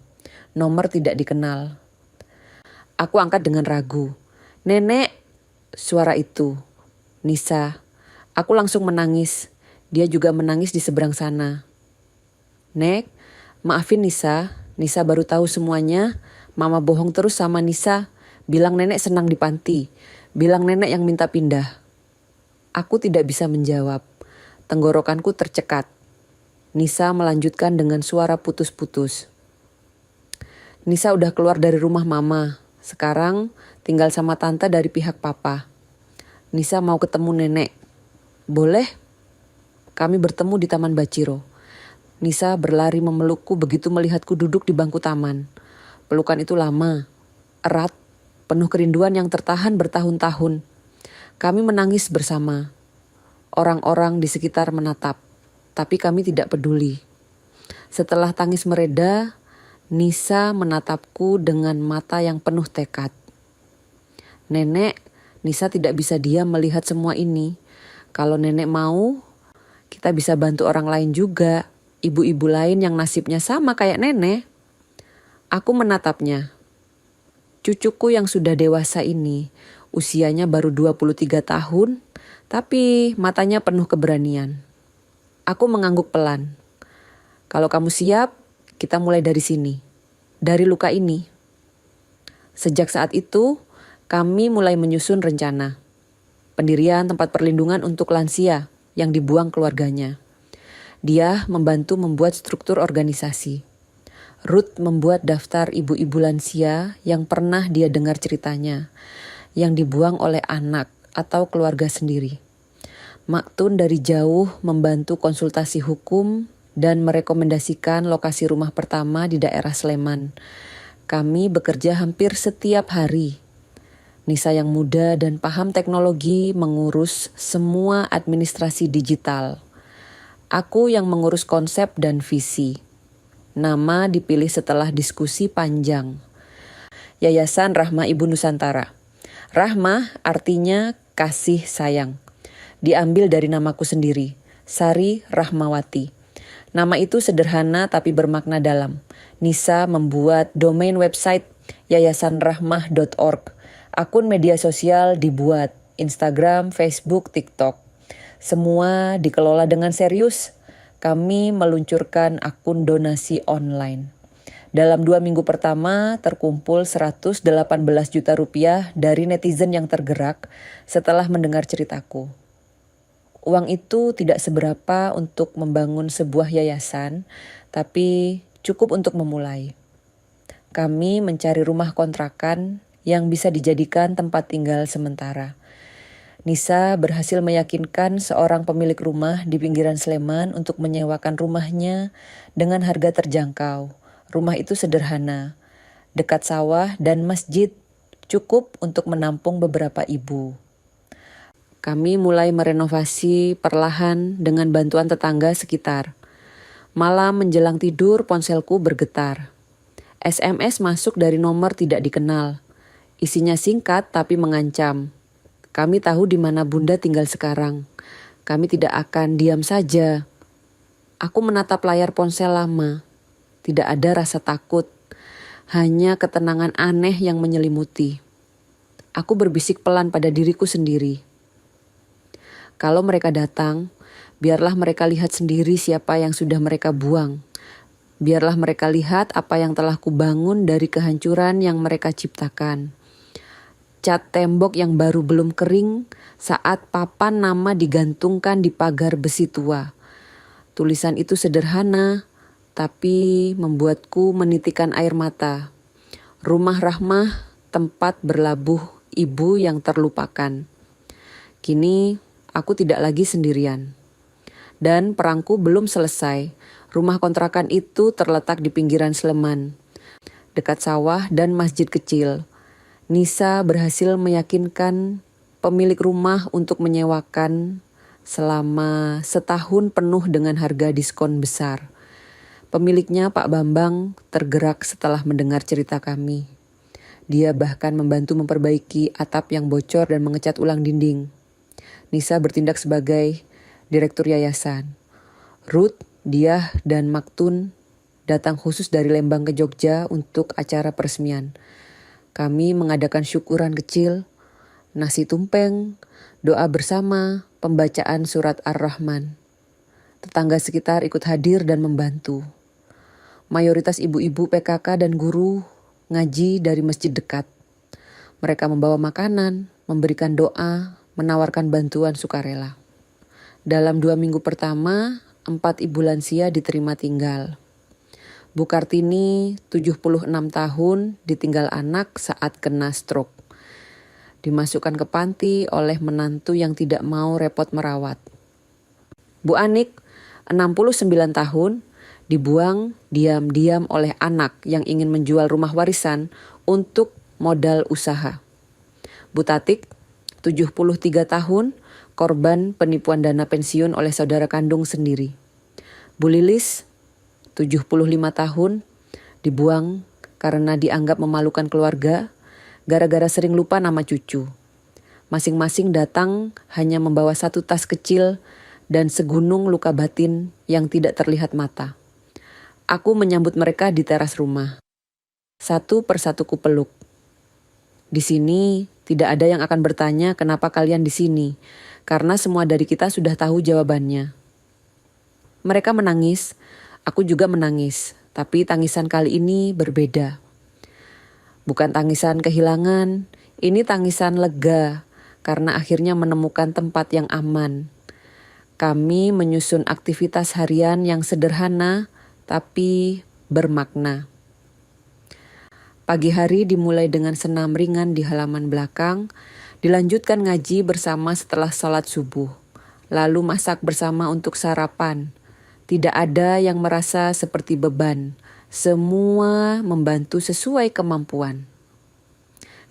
Nomor tidak dikenal. Aku angkat dengan ragu. Nenek, suara itu. Nisa. Aku langsung menangis. Dia juga menangis di seberang sana. Nek, maafin Nisa. Nisa baru tahu semuanya. Mama bohong terus sama Nisa. Bilang nenek senang di panti. Bilang nenek yang minta pindah. Aku tidak bisa menjawab. Tenggorokanku tercekat. Nisa melanjutkan dengan suara putus-putus. Nisa udah keluar dari rumah mama. Sekarang tinggal sama tante dari pihak papa. Nisa mau ketemu nenek. Boleh? Kami bertemu di Taman Baciro. Nisa berlari memelukku begitu melihatku duduk di bangku taman. Pelukan itu lama, erat, penuh kerinduan yang tertahan bertahun-tahun. Kami menangis bersama. Orang-orang di sekitar menatap, tapi kami tidak peduli. Setelah tangis mereda, Nisa menatapku dengan mata yang penuh tekad. Nenek, Nisa tidak bisa diam melihat semua ini. Kalau nenek mau, kita bisa bantu orang lain juga. Ibu-ibu lain yang nasibnya sama kayak nenek. Aku menatapnya. Cucuku yang sudah dewasa ini, usianya baru 23 tahun, tapi matanya penuh keberanian. Aku mengangguk pelan. Kalau kamu siap, kita mulai dari sini. Dari luka ini. Sejak saat itu, kami mulai menyusun rencana. Pendirian tempat perlindungan untuk lansia yang dibuang keluarganya. Dia membantu membuat struktur organisasi. Ruth membuat daftar ibu-ibu lansia yang pernah dia dengar ceritanya, yang dibuang oleh anak atau keluarga sendiri. Maktun dari jauh membantu konsultasi hukum dan merekomendasikan lokasi rumah pertama di daerah Sleman. Kami bekerja hampir setiap hari. Nisa yang muda dan paham teknologi mengurus semua administrasi digital. Aku yang mengurus konsep dan visi. Nama dipilih setelah diskusi panjang. Yayasan Rahmah Ibu Nusantara. Rahmah artinya kasih sayang. Diambil dari namaku sendiri, Sari Rahmawati. Nama itu sederhana tapi bermakna dalam. Nisa membuat domain website yayasanrahmah.org. Akun media sosial dibuat, Instagram, Facebook, TikTok. Semua dikelola dengan serius. Kami meluncurkan akun donasi online. Dalam 2 minggu pertama terkumpul 118 juta rupiah dari netizen yang tergerak setelah mendengar ceritaku. Uang itu tidak seberapa untuk membangun sebuah yayasan, tapi cukup untuk memulai. Kami mencari rumah kontrakan yang bisa dijadikan tempat tinggal sementara. Nisa berhasil meyakinkan seorang pemilik rumah di pinggiran Sleman untuk menyewakan rumahnya dengan harga terjangkau. Rumah itu sederhana, dekat sawah dan masjid, cukup untuk menampung beberapa ibu. Kami mulai merenovasi perlahan dengan bantuan tetangga sekitar. Malam menjelang tidur ponselku bergetar. SMS masuk dari nomor tidak dikenal. Isinya singkat tapi mengancam. Kami tahu di mana Bunda tinggal sekarang. Kami tidak akan diam saja. Aku menatap layar ponsel lama. Tidak ada rasa takut. Hanya ketenangan aneh yang menyelimuti. Aku berbisik pelan pada diriku sendiri. Kalau mereka datang, biarlah mereka lihat sendiri siapa yang sudah mereka buang. Biarlah mereka lihat apa yang telah kubangun dari kehancuran yang mereka ciptakan. Cat tembok yang baru belum kering saat papan nama digantungkan di pagar besi tua. Tulisan itu sederhana, tapi membuatku menitikan air mata. Rumah Rahmah, tempat berlabuh ibu yang terlupakan. Kini aku tidak lagi sendirian. Dan perangku belum selesai. Rumah kontrakan itu terletak di pinggiran Sleman, dekat sawah dan masjid kecil. Nisa berhasil meyakinkan pemilik rumah untuk menyewakan selama setahun penuh dengan harga diskon besar. Pemiliknya Pak Bambang tergerak setelah mendengar cerita kami. Dia bahkan membantu memperbaiki atap yang bocor dan mengecat ulang dinding. Nisa bertindak sebagai direktur yayasan. Ruth, Diah, dan Maktun datang khusus dari Lembang ke Jogja untuk acara peresmian. Kami mengadakan syukuran kecil, nasi tumpeng, doa bersama, pembacaan surat Ar-Rahman. Tetangga sekitar ikut hadir dan membantu. Mayoritas ibu-ibu PKK dan guru ngaji dari masjid dekat. Mereka membawa makanan, memberikan doa, menawarkan bantuan sukarela. Dalam 2 minggu pertama, 4 ibu lansia diterima tinggal. Bu Kartini, 76 tahun, ditinggal anak saat kena stroke. Dimasukkan ke panti oleh menantu yang tidak mau repot merawat. Bu Anik, 69 tahun, dibuang diam-diam oleh anak yang ingin menjual rumah warisan untuk modal usaha. Bu Tatik, 73 tahun, korban penipuan dana pensiun oleh saudara kandung sendiri. Bu Lilis, 75 tahun, dibuang karena dianggap memalukan keluarga, gara-gara sering lupa nama cucu. Masing-masing datang hanya membawa satu tas kecil dan segunung luka batin yang tidak terlihat mata. Aku menyambut mereka di teras rumah. Satu persatu kupeluk. Di sini tidak ada yang akan bertanya kenapa kalian di sini, karena semua dari kita sudah tahu jawabannya. Mereka menangis, aku juga menangis, tapi tangisan kali ini berbeda. Bukan tangisan kehilangan, ini tangisan lega karena akhirnya menemukan tempat yang aman. Kami menyusun aktivitas harian yang sederhana tapi bermakna. Pagi hari dimulai dengan senam ringan di halaman belakang, dilanjutkan ngaji bersama setelah sholat subuh, lalu masak bersama untuk sarapan. Tidak ada yang merasa seperti beban, semua membantu sesuai kemampuan.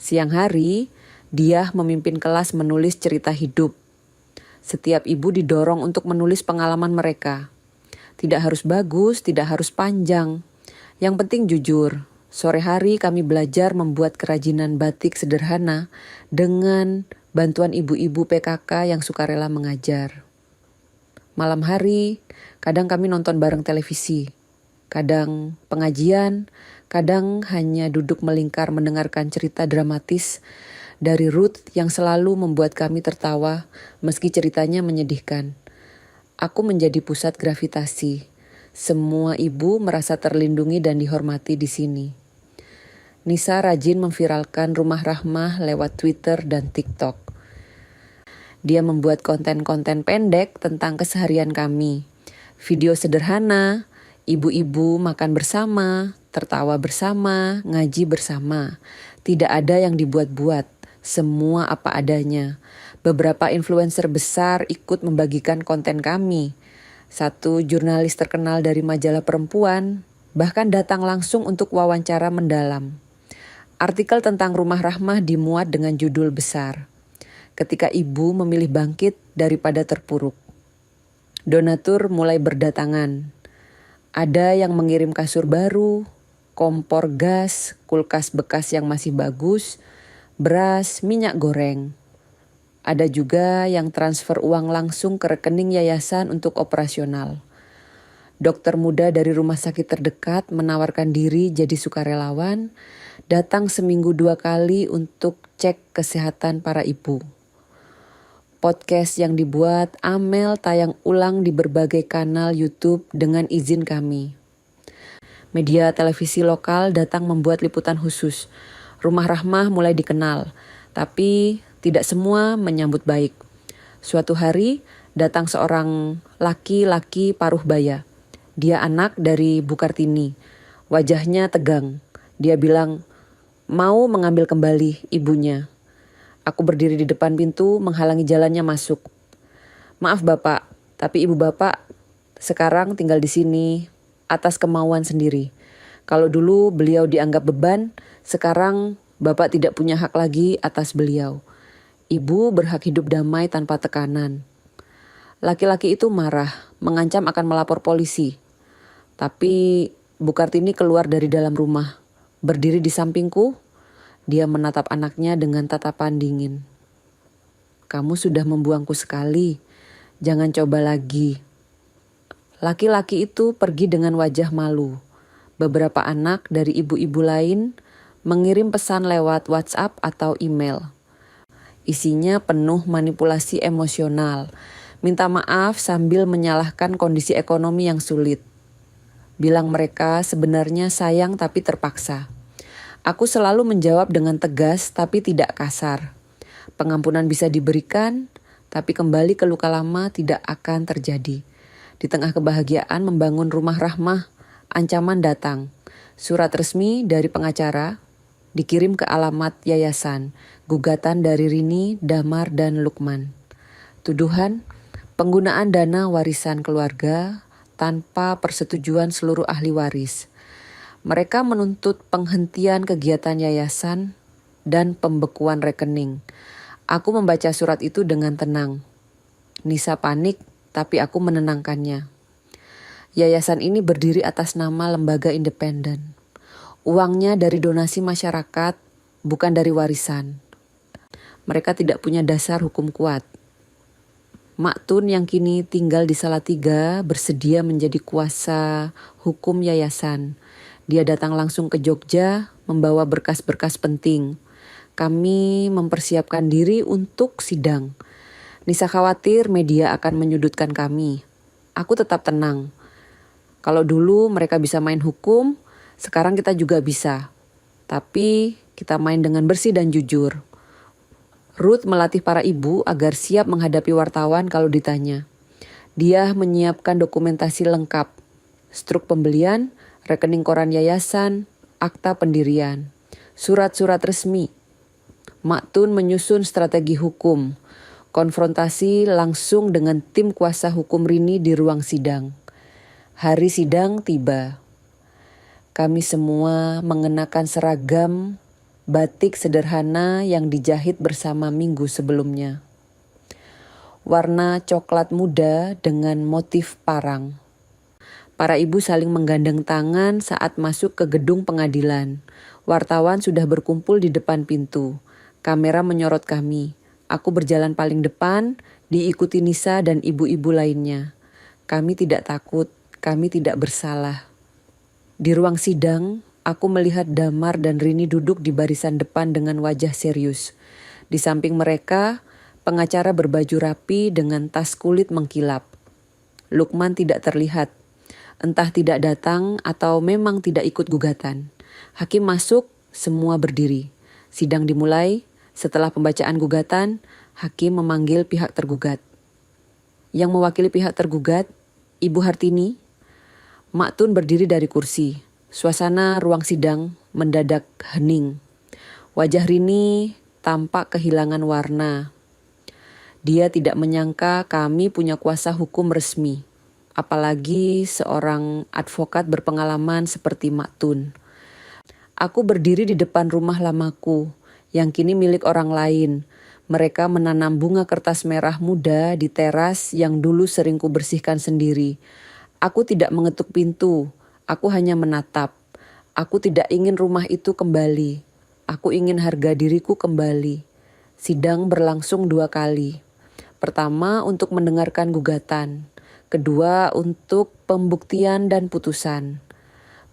Siang hari, dia memimpin kelas menulis cerita hidup. Setiap ibu didorong untuk menulis pengalaman mereka. Tidak harus bagus, tidak harus panjang. Yang penting jujur. Sore hari kami belajar membuat kerajinan batik sederhana dengan bantuan ibu-ibu PKK yang sukarela mengajar. Malam hari, kadang kami nonton bareng televisi. Kadang pengajian, kadang hanya duduk melingkar mendengarkan cerita dramatis dari Ruth yang selalu membuat kami tertawa meski ceritanya menyedihkan. Aku menjadi pusat gravitasi. Semua ibu merasa terlindungi dan dihormati di sini. Nisa rajin memviralkan Rumah Rahmah lewat Twitter dan TikTok. Dia membuat konten-konten pendek tentang keseharian kami. Video sederhana, ibu-ibu makan bersama, tertawa bersama, ngaji bersama. Tidak ada yang dibuat-buat, semua apa adanya. Beberapa influencer besar ikut membagikan konten kami. Satu jurnalis terkenal dari majalah perempuan bahkan datang langsung untuk wawancara mendalam. Artikel tentang Rumah Rahmah dimuat dengan judul besar, "Ketika Ibu Memilih Bangkit Daripada Terpuruk." Donatur mulai berdatangan. Ada yang mengirim kasur baru, kompor gas, kulkas bekas yang masih bagus, beras, minyak goreng. Ada juga yang transfer uang langsung ke rekening yayasan untuk operasional. Dokter muda dari rumah sakit terdekat menawarkan diri jadi sukarelawan, datang seminggu 2 kali untuk cek kesehatan para ibu. Podcast yang dibuat Amel tayang ulang di berbagai kanal YouTube dengan izin kami. Media televisi lokal datang membuat liputan khusus. Rumah Rahmah mulai dikenal, tapi tidak semua menyambut baik. Suatu hari datang seorang laki-laki paruh baya. Dia anak dari Bu Kartini. Wajahnya tegang. Dia bilang, mau mengambil kembali ibunya. Aku berdiri di depan pintu menghalangi jalannya masuk. Maaf Bapak, tapi ibu Bapak sekarang tinggal di sini atas kemauan sendiri. Kalau dulu beliau dianggap beban, sekarang Bapak tidak punya hak lagi atas beliau. Ibu berhak hidup damai tanpa tekanan. Laki-laki itu marah, mengancam akan melapor polisi. Tapi Bu Kartini keluar dari dalam rumah, berdiri di sampingku. Dia menatap anaknya dengan tatapan dingin. Kamu sudah membuangku sekali, jangan coba lagi. Laki-laki itu pergi dengan wajah malu. Beberapa anak dari ibu-ibu lain mengirim pesan lewat WhatsApp atau email. Isinya penuh manipulasi emosional, minta maaf sambil menyalahkan kondisi ekonomi yang sulit. Bilang mereka sebenarnya sayang tapi terpaksa. Aku selalu menjawab dengan tegas tapi tidak kasar. Pengampunan bisa diberikan, tapi kembali ke luka lama tidak akan terjadi. Di tengah kebahagiaan membangun Rumah Rahmah, ancaman datang. Surat resmi dari pengacara dikirim ke alamat yayasan. Gugatan dari Rini, Damar, dan Lukman. Tuduhan, penggunaan dana warisan keluarga tanpa persetujuan seluruh ahli waris. Mereka menuntut penghentian kegiatan yayasan dan pembekuan rekening. Aku membaca surat itu dengan tenang. Nisa panik, tapi aku menenangkannya. Yayasan ini berdiri atas nama lembaga independen. Uangnya dari donasi masyarakat, bukan dari warisan. Mereka tidak punya dasar hukum kuat. Mak Tun yang kini tinggal di Salatiga bersedia menjadi kuasa hukum yayasan. Dia datang langsung ke Jogja membawa berkas-berkas penting. Kami mempersiapkan diri untuk sidang. Nisa khawatir media akan menyudutkan kami. Aku tetap tenang. Kalau dulu mereka bisa main hukum, sekarang kita juga bisa. Tapi kita main dengan bersih dan jujur. Ruth melatih para ibu agar siap menghadapi wartawan kalau ditanya. Dia menyiapkan dokumentasi lengkap. Struk pembelian, rekening koran yayasan, akta pendirian, surat-surat resmi. Mak Tun menyusun strategi hukum. Konfrontasi langsung dengan tim kuasa hukum Rini di ruang sidang. Hari sidang tiba. Kami semua mengenakan seragam batik sederhana yang dijahit bersama minggu sebelumnya. Warna coklat muda dengan motif parang. Para ibu saling menggandeng tangan saat masuk ke gedung pengadilan. Wartawan sudah berkumpul di depan pintu. Kamera menyorot kami. Aku berjalan paling depan, diikuti Nisa dan ibu-ibu lainnya. Kami tidak takut, kami tidak bersalah. Di ruang sidang, aku melihat Damar dan Rini duduk di barisan depan dengan wajah serius. Di samping mereka, pengacara berbaju rapi dengan tas kulit mengkilap. Lukman tidak terlihat. Entah tidak datang atau memang tidak ikut gugatan. Hakim masuk, semua berdiri. Sidang dimulai. Setelah pembacaan gugatan, hakim memanggil pihak tergugat. Yang mewakili pihak tergugat, Ibu Hartini. Mak Tun berdiri dari kursi. Suasana ruang sidang mendadak hening. Wajah Rini tampak kehilangan warna. Dia tidak menyangka kami punya kuasa hukum resmi. Apalagi seorang advokat berpengalaman seperti Mak Tun. Aku berdiri di depan rumah lamaku yang kini milik orang lain. Mereka menanam bunga kertas merah muda di teras yang dulu sering kubersihkan sendiri. Aku tidak mengetuk pintu, aku hanya menatap. Aku tidak ingin rumah itu kembali. Aku ingin harga diriku kembali. Sidang berlangsung 2 kali. Pertama untuk mendengarkan gugatan. Kedua untuk pembuktian dan putusan.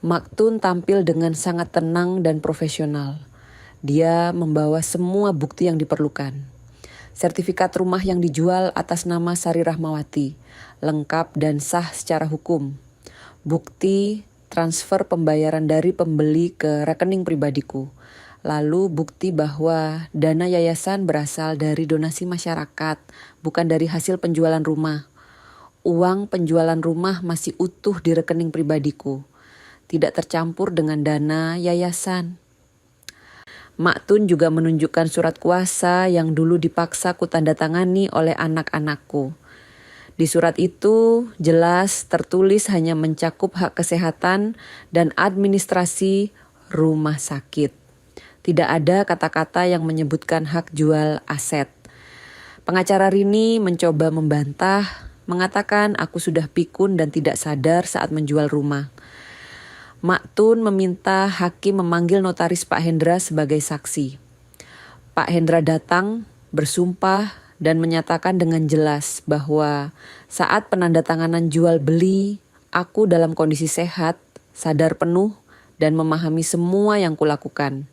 Mak Tun tampil dengan sangat tenang dan profesional. Dia membawa semua bukti yang diperlukan. Sertifikat rumah yang dijual atas nama Sari Rahmawati, lengkap dan sah secara hukum. Bukti transfer pembayaran dari pembeli ke rekening pribadiku. Lalu bukti bahwa dana yayasan berasal dari donasi masyarakat, bukan dari hasil penjualan rumah. Uang penjualan rumah masih utuh di rekening pribadiku, tidak tercampur dengan dana yayasan. Mak Tun juga menunjukkan surat kuasa yang dulu dipaksa kutandatangani oleh anak-anakku. Di surat itu jelas tertulis hanya mencakup hak kesehatan dan administrasi rumah sakit. Tidak ada kata-kata yang menyebutkan hak jual aset. Pengacara Rini mencoba membantah, mengatakan aku sudah pikun dan tidak sadar saat menjual rumah. Mak Tun meminta hakim memanggil notaris Pak Hendra sebagai saksi. Pak Hendra datang, bersumpah dan menyatakan dengan jelas bahwa saat penandatanganan jual beli, aku dalam kondisi sehat, sadar penuh dan memahami semua yang kulakukan.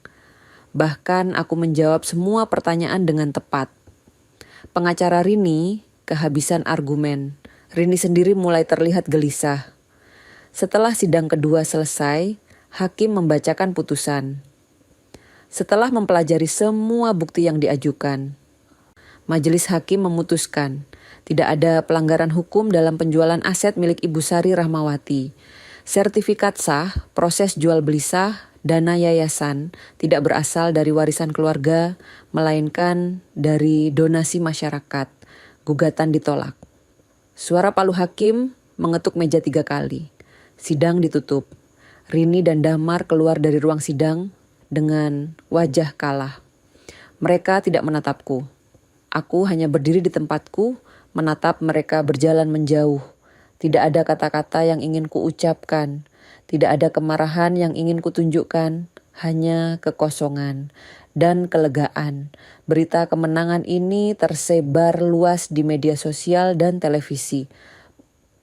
Bahkan aku menjawab semua pertanyaan dengan tepat. Pengacara Rini kehabisan argumen. Rini sendiri mulai terlihat gelisah. Setelah sidang kedua selesai, hakim membacakan putusan. Setelah mempelajari semua bukti yang diajukan, majelis hakim memutuskan tidak ada pelanggaran hukum dalam penjualan aset milik Ibu Sari Rahmawati. Sertifikat sah, proses jual beli sah, dana yayasan tidak berasal dari warisan keluarga, melainkan dari donasi masyarakat. Gugatan ditolak. Suara palu hakim mengetuk meja 3 kali. Sidang ditutup. Rini dan Damar keluar dari ruang sidang dengan wajah kalah. Mereka tidak menatapku. Aku hanya berdiri di tempatku, menatap mereka berjalan menjauh. Tidak ada kata-kata yang ingin kuucapkan. Tidak ada kemarahan yang ingin kutunjukkan. hanya kekosongan dan kelegaan. Berita kemenangan ini tersebar luas di media sosial dan televisi.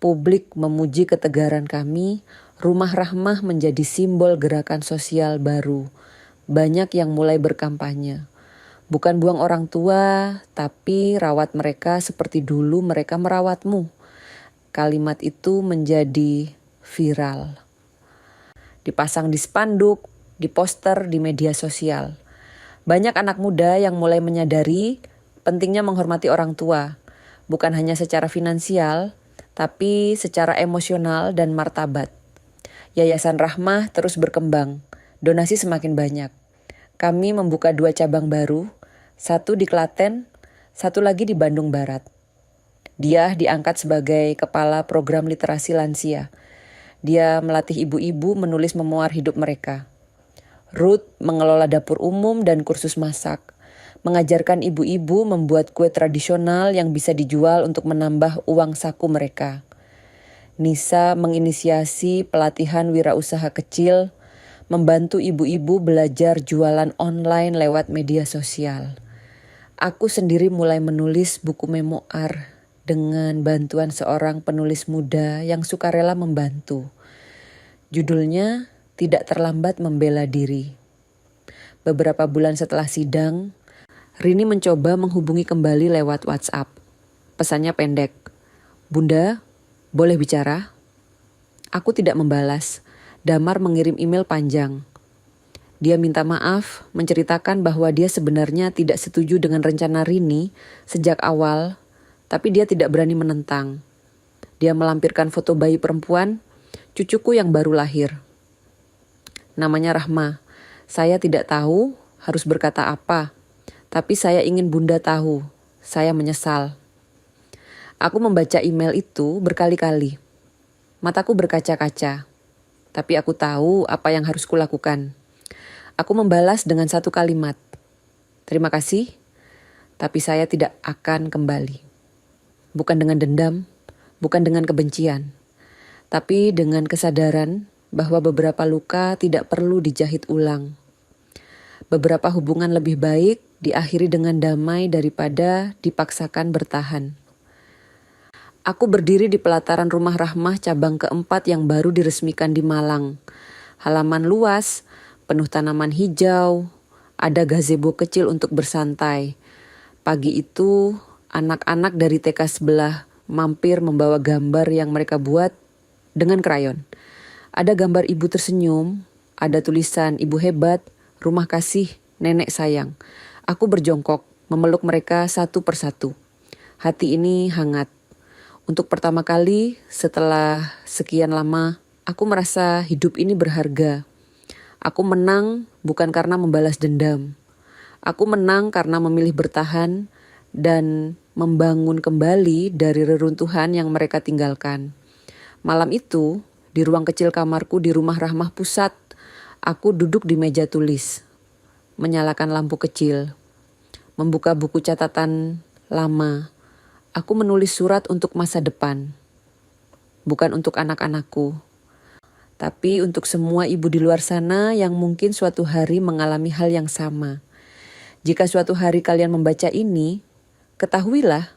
Publik memuji ketegaran kami, Rumah Rahmah menjadi simbol gerakan sosial baru. Banyak yang mulai berkampanye. Bukan buang orang tua, tapi rawat mereka seperti dulu mereka merawatmu. Kalimat itu menjadi viral. Dipasang di spanduk, di poster, di media sosial. Banyak anak muda yang mulai menyadari pentingnya menghormati orang tua. Bukan hanya secara finansial, tapi secara emosional dan martabat. Yayasan Rahmah terus berkembang, donasi semakin banyak. Kami membuka 2 cabang baru, satu di Klaten, satu lagi di Bandung Barat. Dia diangkat sebagai kepala program literasi lansia. Dia melatih ibu-ibu menulis memoir hidup mereka. Ruth mengelola dapur umum dan kursus masak, mengajarkan ibu-ibu membuat kue tradisional yang bisa dijual untuk menambah uang saku mereka. Nisa menginisiasi pelatihan wirausaha kecil, membantu ibu-ibu belajar jualan online lewat media sosial. Aku sendiri mulai menulis buku memoir dengan bantuan seorang penulis muda yang sukarela membantu. Judulnya Tidak Terlambat Membela Diri. Beberapa bulan setelah sidang, Rini mencoba menghubungi kembali lewat WhatsApp. Pesannya pendek, "Bunda, boleh bicara?" Aku tidak membalas. Damar mengirim email panjang. Dia minta maaf, menceritakan bahwa dia sebenarnya tidak setuju dengan rencana Rini sejak awal, tapi dia tidak berani menentang. Dia melampirkan foto bayi perempuan, cucuku yang baru lahir. Namanya Rahma. Saya tidak tahu harus berkata apa, tapi saya ingin Bunda tahu. Saya menyesal. Aku membaca email itu berkali-kali. Mataku berkaca-kaca, tapi aku tahu apa yang harus kulakukan. Aku membalas dengan 1 kalimat. Terima kasih, tapi saya tidak akan kembali. Bukan dengan dendam, bukan dengan kebencian, tapi dengan kesadaran bahwa beberapa luka tidak perlu dijahit ulang. Beberapa hubungan lebih baik diakhiri dengan damai daripada dipaksakan bertahan. Aku berdiri di pelataran Rumah Rahmah cabang keempat yang baru diresmikan di Malang. Halaman luas, penuh tanaman hijau, ada gazebo kecil untuk bersantai. Pagi itu, anak-anak dari TK sebelah mampir membawa gambar yang mereka buat dengan krayon. Ada gambar ibu tersenyum, ada tulisan ibu hebat, rumah kasih, nenek sayang. Aku berjongkok, memeluk mereka satu persatu. Hati ini hangat. Untuk pertama kali setelah sekian lama, aku merasa hidup ini berharga. Aku menang bukan karena membalas dendam. Aku menang karena memilih bertahan dan membangun kembali dari reruntuhan yang mereka tinggalkan. Malam itu, di ruang kecil kamarku di Rumah Rahmah Pusat, aku duduk di meja tulis, menyalakan lampu kecil, membuka buku catatan lama. Aku menulis surat untuk masa depan, bukan untuk anak-anakku, tapi untuk semua ibu di luar sana yang mungkin suatu hari mengalami hal yang sama. Jika suatu hari kalian membaca ini, ketahuilah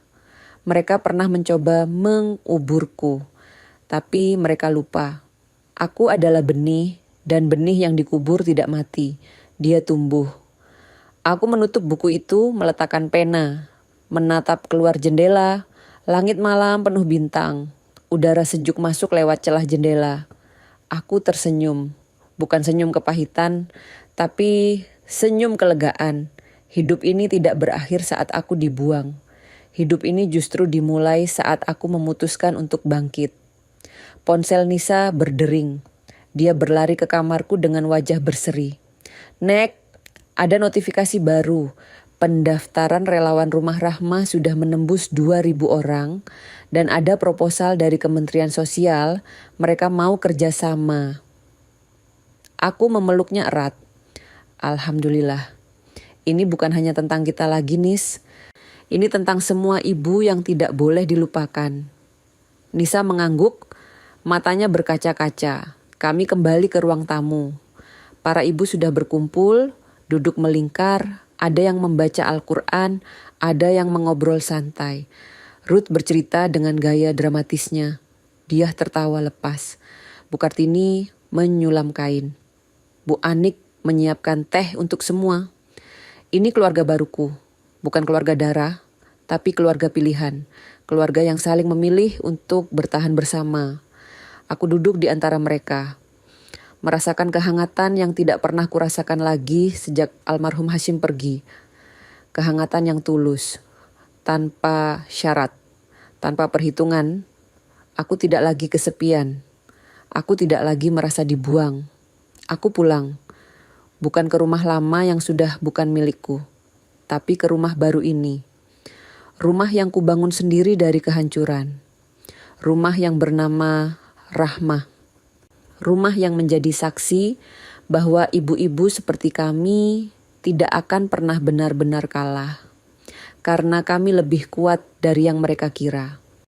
mereka pernah mencoba menguburku. Tapi mereka lupa, aku adalah benih dan benih yang dikubur tidak mati, dia tumbuh. Aku menutup buku itu, meletakkan pena, menatap keluar jendela, langit malam penuh bintang, udara sejuk masuk lewat celah jendela. Aku tersenyum, bukan senyum kepahitan, tapi senyum kelegaan. Hidup ini tidak berakhir saat aku dibuang. Hidup ini justru dimulai saat aku memutuskan untuk bangkit. Ponsel Nisa berdering. Dia berlari ke kamarku dengan wajah berseri. "Nek, ada notifikasi baru. Pendaftaran relawan Rumah Rahmah sudah menembus 2.000 orang dan ada proposal dari Kementerian Sosial, mereka mau kerjasama." Aku memeluknya erat. Alhamdulillah. Ini bukan hanya tentang kita lagi, Nis. Ini tentang semua ibu yang tidak boleh dilupakan. Nisa mengangguk. Matanya berkaca-kaca. Kami kembali ke ruang tamu. Para ibu sudah berkumpul, duduk melingkar, ada yang membaca Al-Quran, ada yang mengobrol santai. Ruth bercerita dengan gaya dramatisnya. Dia tertawa lepas. Bu Kartini menyulam kain. Bu Anik menyiapkan teh untuk semua. Ini keluarga baruku, bukan keluarga darah, tapi keluarga pilihan. Keluarga yang saling memilih untuk bertahan bersama. Aku duduk di antara mereka, merasakan kehangatan yang tidak pernah kurasakan lagi sejak almarhum Hashim pergi. Kehangatan yang tulus, tanpa syarat, tanpa perhitungan. Aku tidak lagi kesepian. Aku tidak lagi merasa dibuang. Aku pulang, bukan ke rumah lama yang sudah bukan milikku, tapi ke rumah baru ini. Rumah yang kubangun sendiri dari kehancuran. Rumah yang bernama Rahmah. Rumah yang menjadi saksi bahwa ibu-ibu seperti kami tidak akan pernah benar-benar kalah. Karena kami lebih kuat dari yang mereka kira.